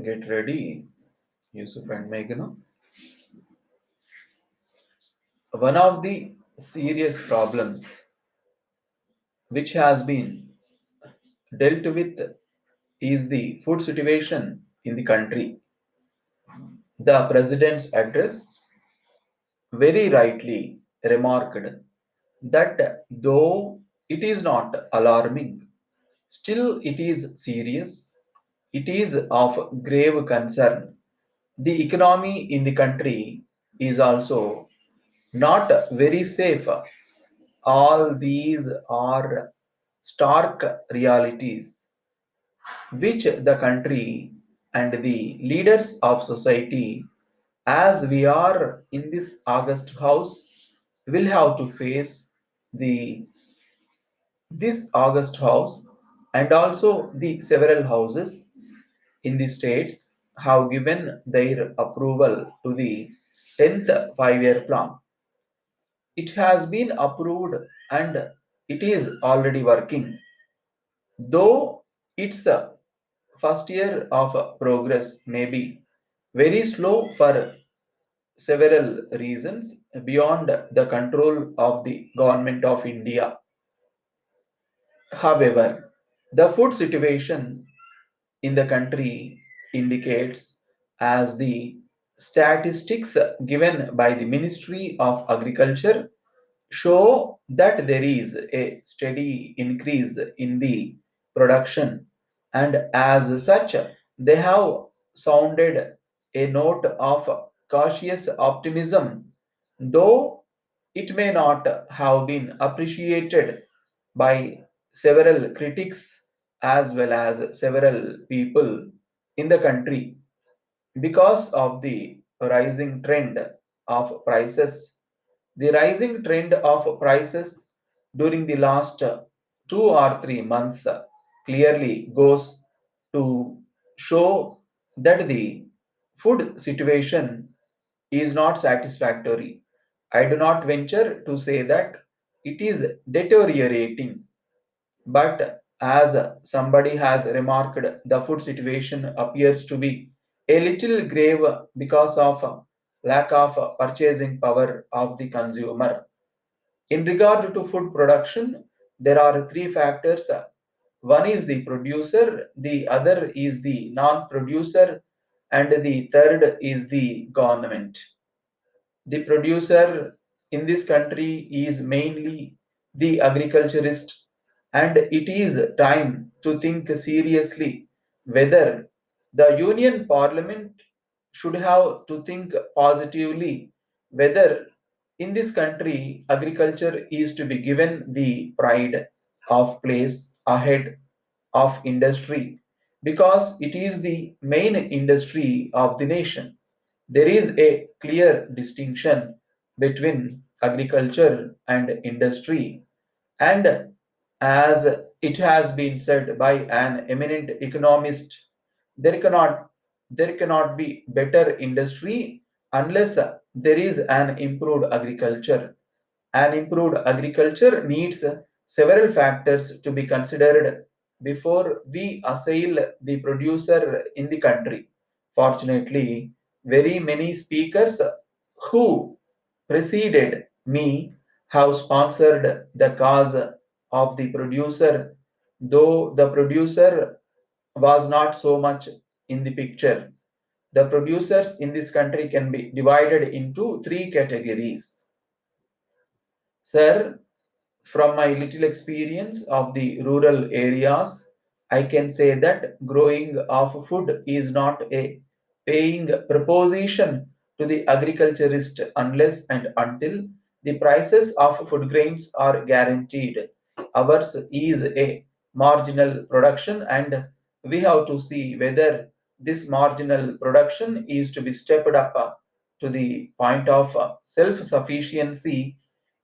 Get ready, Yusuf and Meghna. One of the serious problems which has been dealt with is the food situation in the country. The president's address very rightly remarked that though it is not alarming, still it is serious, it is of grave concern. The economy in the country is also not very safe. All these are stark realities which the country and the leaders of society, as we are in this August house, will have to face the this August house, and also the several houses in the states have given their approval to the 10th 5-year plan. It has been approved and it is already working. Though its first year of progress may be very slow for several reasons beyond the control of the government of India. However, the food situation in the country indicates, as the statistics given by the Ministry of Agriculture show, that there is a steady increase in the production, and as such they have sounded a note of cautious optimism, though it may not have been appreciated by several critics as well as several people in the country because of the rising trend of prices. The rising trend of prices during the last 2 or 3 months clearly goes to show that the food situation is not satisfactory. I do not venture to say that it is deteriorating, but as somebody has remarked, the food situation appears to be a little grave because of lack of purchasing power of the consumer. In regard to food production, there are three factors. One is the producer, the other is the non producer, and the third is the government. The producer in this country is mainly the agriculturist, and it is time to think seriously whether the Union Parliament should have to think positively whether in this country agriculture is to be given the pride of place ahead of industry, because it is the main industry of the nation. There is a clear distinction between agriculture and industry, and as it has been said by an eminent economist, there cannot there cannot be better industry unless there is an improved agriculture. An improved agriculture needs several factors to be considered before we assail the producer in the country. Fortunately, very many speakers who preceded me have sponsored the cause of the producer, though the producer was not so much in the picture. The producers in this country can be divided into three categories. Sir, from my little experience of the rural areas, I can say that growing of food is not a paying proposition to the agriculturist unless and until the prices of food grains are guaranteed. Ours is a marginal production, and we have to see whether this marginal production is to be stepped up to the point of self sufficiency,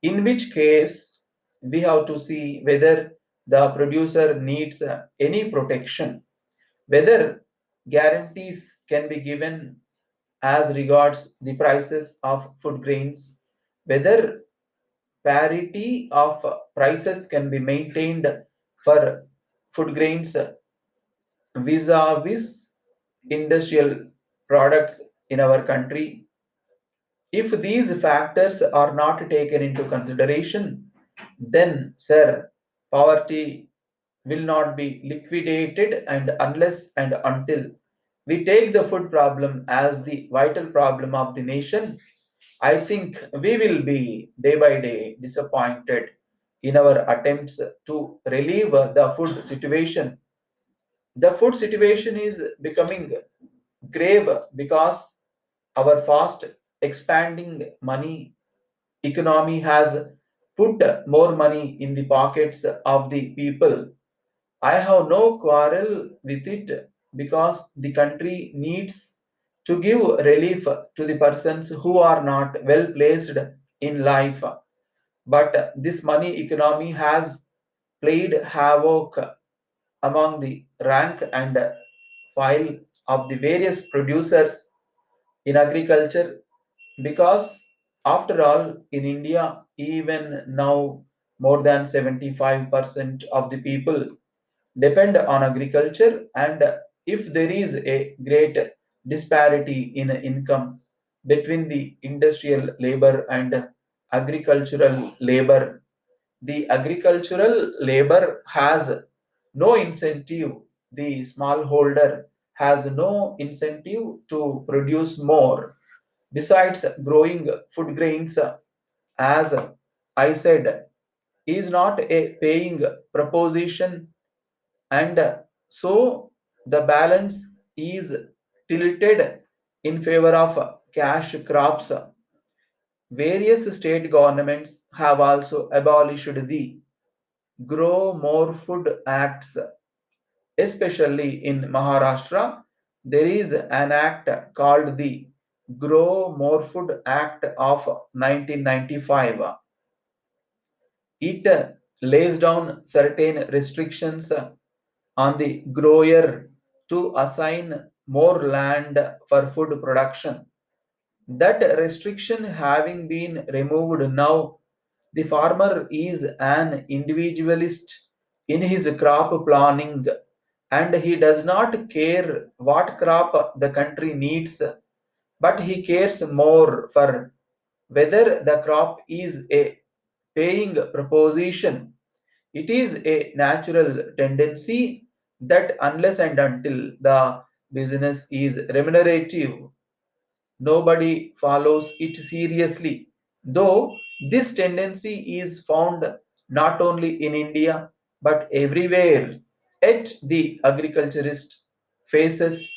in which case we have to see whether the producer needs any protection, whether guarantees can be given as regards the prices of food grains, whether parity of prices can be maintained for food grains vis-a-vis industrial products in our country. If these factors are not taken into consideration, then, sir, poverty will not be liquidated, and unless and until we take the food problem as the vital problem of the nation, I think we will be day by day disappointed in our attempts to relieve the food situation. The food situation is becoming grave because our fast expanding money economy has put more money in the pockets of the people. I have no quarrel with it because the country needs to give relief to the persons who are not well placed in life. But this money economy has played havoc among the rank and file of the various producers in agriculture, because after all, in India, even now, more than 75% of the people depend on agriculture, and if there is a great disparity in income between the industrial labor and agricultural labor, the agricultural labor has no incentive, the smallholder has no incentive to produce more. Besides, growing food grains, as I said, is not a paying proposition, and so the balance is tilted in favor of cash crops. Various state governments have also abolished the Grow More Food Acts, especially in Maharashtra. There is an act called the Grow More Food Act of 1995. It lays down certain restrictions on the grower to assign more land for food production. That restriction having been removed now, the farmer is an individualist in his crop planning, and he does not care what crop the country needs, but he cares more for whether the crop is a paying proposition. It is a natural tendency that unless and until the business is remunerative, nobody follows it seriously. Though this tendency is found not only in India but everywhere, yet the agriculturist faces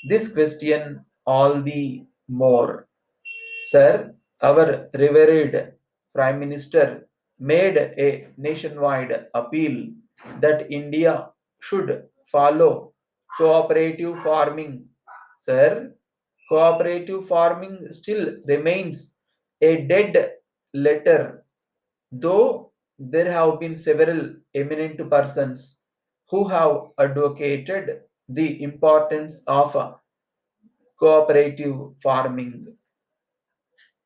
this question all the more. Sir, our revered Prime Minister made a nationwide appeal that India should follow cooperative farming. Sir, cooperative farming still remains a dead letter, though there have been several eminent persons who have advocated the importance of cooperative farming.